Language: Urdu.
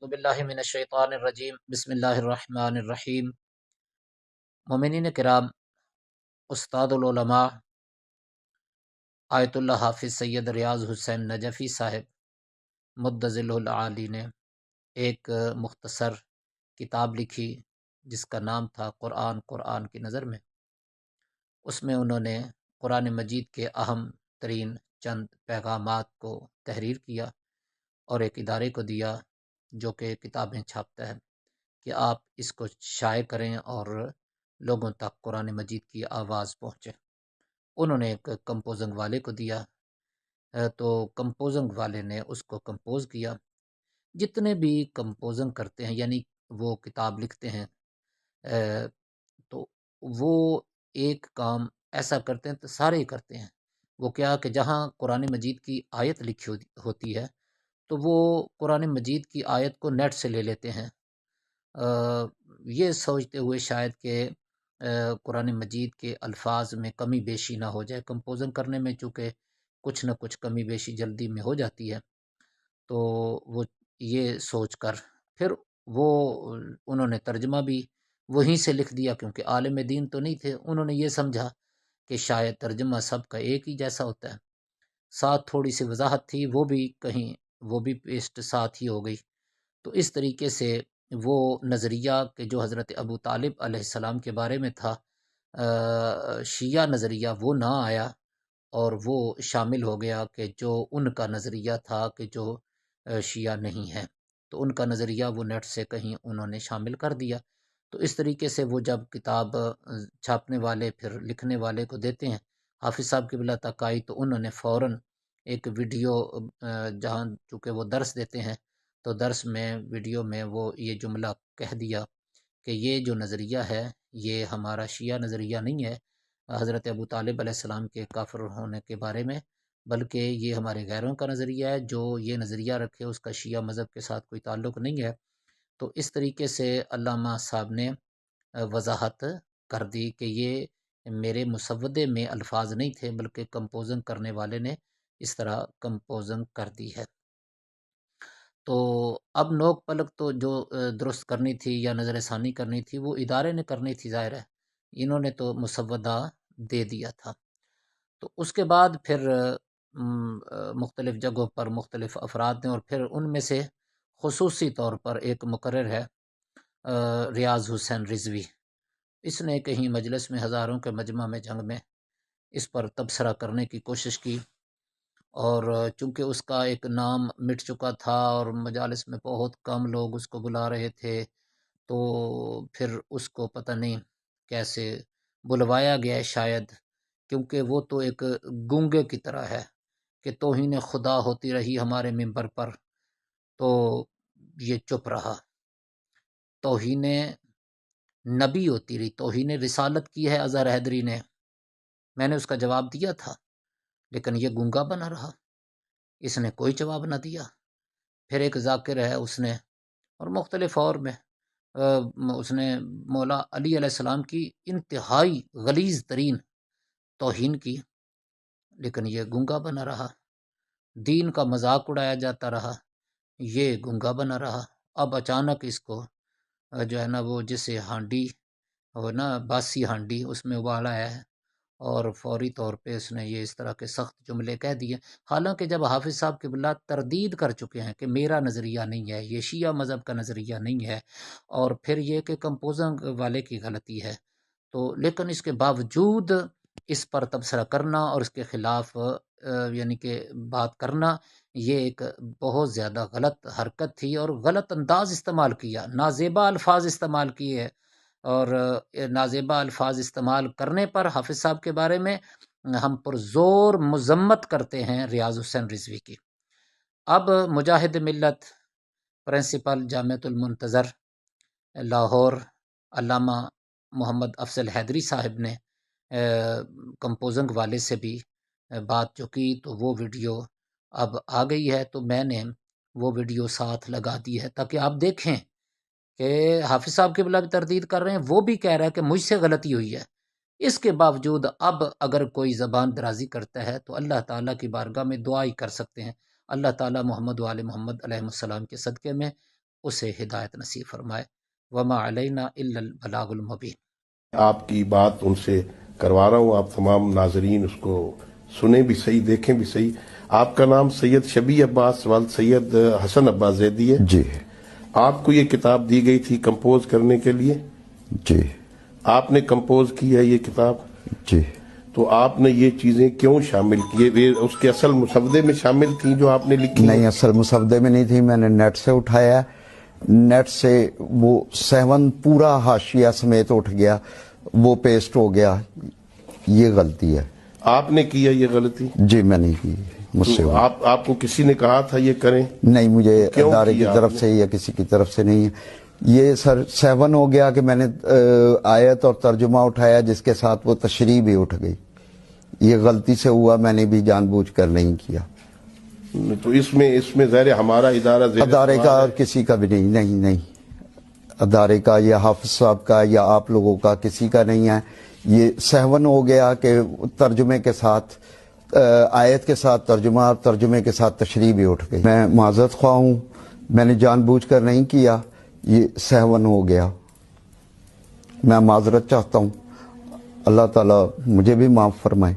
اعوذ باللہ من الشیطان الرجیم بسم اللہ الرحمن الرحیم۔ مومنین کرام، استاد العلماء آیت اللہ حافظ سید ریاض حسین نجفی صاحب مدظلہ العالی نے ایک مختصر کتاب لکھی جس کا نام تھا قرآن کی نظر میں۔ اس میں انہوں نے قرآن مجید کے اہم ترین چند پیغامات کو تحریر کیا اور ایک ادارے کو دیا جو کہ کتابیں چھاپتا ہے کہ آپ اس کو شائع کریں اور لوگوں تک قرآن مجید کی آواز پہنچے۔ انہوں نے ایک کمپوزنگ والے کو دیا، تو کمپوزنگ والے نے اس کو کمپوز کیا۔ جتنے بھی کمپوزنگ کرتے ہیں یعنی وہ کتاب لکھتے ہیں تو وہ ایک کام ایسا کرتے ہیں تو سارے ہی کرتے ہیں۔ وہ کیا کہ جہاں قرآن مجید کی آیت لکھی ہوتی ہے تو وہ قرآن مجید کی آیت کو نیٹ سے لے لیتے ہیں، یہ سوچتے ہوئے شاید کہ قرآن مجید کے الفاظ میں کمی بیشی نہ ہو جائے۔ کمپوزنگ کرنے میں چونکہ کچھ نہ کچھ کمی بیشی جلدی میں ہو جاتی ہے، تو وہ یہ سوچ کر پھر وہ انہوں نے ترجمہ بھی وہیں سے لکھ دیا، کیونکہ عالم دین تو نہیں تھے۔ انہوں نے یہ سمجھا کہ شاید ترجمہ سب کا ایک ہی جیسا ہوتا ہے، ساتھ تھوڑی سی وضاحت تھی، وہ بھی پیسٹ ساتھ ہی ہو گئی۔ تو اس طریقے سے وہ نظریہ کہ جو حضرت ابو طالب علیہ السلام کے بارے میں تھا، شیعہ نظریہ، وہ نہ آیا اور وہ شامل ہو گیا کہ جو ان کا نظریہ تھا کہ جو شیعہ نہیں ہے، تو ان کا نظریہ وہ نیٹ سے کہیں انہوں نے شامل کر دیا۔ تو اس طریقے سے وہ جب کتاب چھاپنے والے پھر لکھنے والے کو دیتے ہیں، حافظ صاحب قبلہ تک آئی تو انہوں نے فوراً ایک ویڈیو، جہاں چونکہ وہ درس دیتے ہیں تو درس میں ویڈیو میں وہ یہ جملہ کہہ دیا کہ یہ جو نظریہ ہے یہ ہمارا شیعہ نظریہ نہیں ہے حضرت ابو طالب علیہ السلام کے کافر ہونے کے بارے میں، بلکہ یہ ہمارے غیروں کا نظریہ ہے۔ جو یہ نظریہ رکھے اس کا شیعہ مذہب کے ساتھ کوئی تعلق نہیں ہے۔ تو اس طریقے سے علامہ صاحب نے وضاحت کر دی کہ یہ میرے مسودے میں الفاظ نہیں تھے، بلکہ کمپوزنگ کرنے والے نے اس طرح کمپوزنگ کر دی ہے۔ تو اب نوک پلک تو جو درست کرنی تھی یا نظر ثانی کرنی تھی وہ ادارے نے کرنی تھی، ظاہر ہے انہوں نے تو مسودہ دے دیا تھا۔ تو اس کے بعد پھر مختلف جگہوں پر مختلف افراد نے، اور پھر ان میں سے خصوصی طور پر ایک مقرر ہے ریاض حسین رضوی، اس نے کہیں مجلس میں ہزاروں کے مجمع میں جنگ میں اس پر تبصرہ کرنے کی کوشش کی، اور چونکہ اس کا ایک نام مٹ چکا تھا اور مجالس میں بہت کم لوگ اس کو بلا رہے تھے، تو پھر اس کو پتہ نہیں کیسے بلوایا گیا، شاید کیونکہ وہ تو ایک گونگے کی طرح ہے کہ توہین خدا ہوتی رہی ہمارے منبر پر تو یہ چپ رہا، توہین نبی ہوتی رہی، توہین رسالت کی ہے اظہر حیدری نے، میں نے اس کا جواب دیا تھا لیکن یہ گونگا بنا رہا، اس نے کوئی جواب نہ دیا۔ پھر ایک ذاکر ہے، اس نے اور مختلف اور میں اس نے مولا علی علیہ السلام کی انتہائی غلیظ ترین توہین کی، لیکن یہ گونگا بنا رہا۔ دین کا مذاق اڑایا جاتا رہا، یہ گونگا بنا رہا۔ اب اچانک اس کو جو ہے نا وہ جسے ہانڈی ہو نا باسی ہانڈی، اس میں ابالا ہے اور فوری طور پہ اس نے یہ اس طرح کے سخت جملے کہہ دیے، حالانکہ جب حافظ صاحب قبلہ تردید کر چکے ہیں کہ میرا نظریہ نہیں ہے، یہ شیعہ مذہب کا نظریہ نہیں ہے، اور پھر یہ کہ کمپوزنگ والے کی غلطی ہے، تو لیکن اس کے باوجود اس پر تبصرہ کرنا اور اس کے خلاف یعنی کہ بات کرنا، یہ ایک بہت زیادہ غلط حرکت تھی اور غلط انداز استعمال کیا، نازیبا الفاظ استعمال کیے، اور نازیبا الفاظ استعمال کرنے پر حافظ صاحب کے بارے میں ہم پر زور مذمت کرتے ہیں ریاض حسین رضوی کی۔ اب مجاہد ملت پرنسپل جامعۃ المنتظر لاہور علامہ محمد افضل حیدری صاحب نے کمپوزنگ والے سے بھی بات جو کی، تو وہ ویڈیو اب آ گئی ہے، تو میں نے وہ ویڈیو ساتھ لگا دی ہے تاکہ آپ دیکھیں کہ حافظ صاحب قبلہ بھی تردید کر رہے ہیں، وہ بھی کہہ رہا ہے کہ مجھ سے غلطی ہوئی ہے۔ اس کے باوجود اب اگر کوئی زبان درازی کرتا ہے تو اللہ تعالیٰ کی بارگاہ میں دعا ہی کر سکتے ہیں، اللہ تعالیٰ محمد و آل محمد علیہ السلام کے صدقے میں اسے ہدایت نصیب فرمائے۔ وما علینا الا البلاغ المبین۔ آپ کی بات ان سے کروا رہا ہوں، آپ تمام ناظرین اس کو سنیں بھی صحیح، دیکھیں بھی صحیح۔ آپ کا نام سید شبیہ عباس والد سید حسن عباس زیدی ہے؟ جی۔ آپ کو یہ کتاب دی گئی تھی کمپوز کرنے کے لیے؟ جی۔ آپ نے کمپوز کی ہے یہ کتاب؟ جی۔ تو آپ نے یہ چیزیں کیوں شامل کی؟ یہ اس کے اصل مسودے میں شامل تھیں جو آپ نے لکھی؟ نہیں، اصل مسودے میں نہیں تھی، میں نے نیٹ سے اٹھایا، نیٹ سے وہ 7 پورا حاشیہ سمیت اٹھ گیا، وہ پیسٹ ہو گیا، یہ غلطی ہے۔ آپ نے کیا یہ غلطی؟ جی میں نہیں کی، مجھ سے ہوا۔ آپ کو کسی نے کہا تھا یہ کریں؟ نہیں، مجھے ادارے کی طرف سے یا کسی کی طرف سے نہیں ہے۔ یہ سر 7 ہو گیا کہ میں نے آیت اور ترجمہ اٹھایا جس کے ساتھ وہ تشریح بھی اٹھ گئی، یہ غلطی سے ہوا، میں نے بھی جان بوجھ کر نہیں کیا۔ تو اس میں ظاہر ہمارا ادارے کا اور کسی کا بھی نہیں، ادارے کا یا حافظ صاحب کا یا آپ لوگوں کا کسی کا نہیں ہے۔ یہ 7 ہو گیا کہ ترجمے کے ساتھ آیت کے ساتھ ترجمہ اور ترجمے کے ساتھ تشریح بھی اٹھ گئی۔ میں معذرت خواہ ہوں، میں نے جان بوجھ کر نہیں کیا، یہ 7 ہو گیا، میں معذرت چاہتا ہوں، اللہ تعالیٰ مجھے بھی معاف فرمائے۔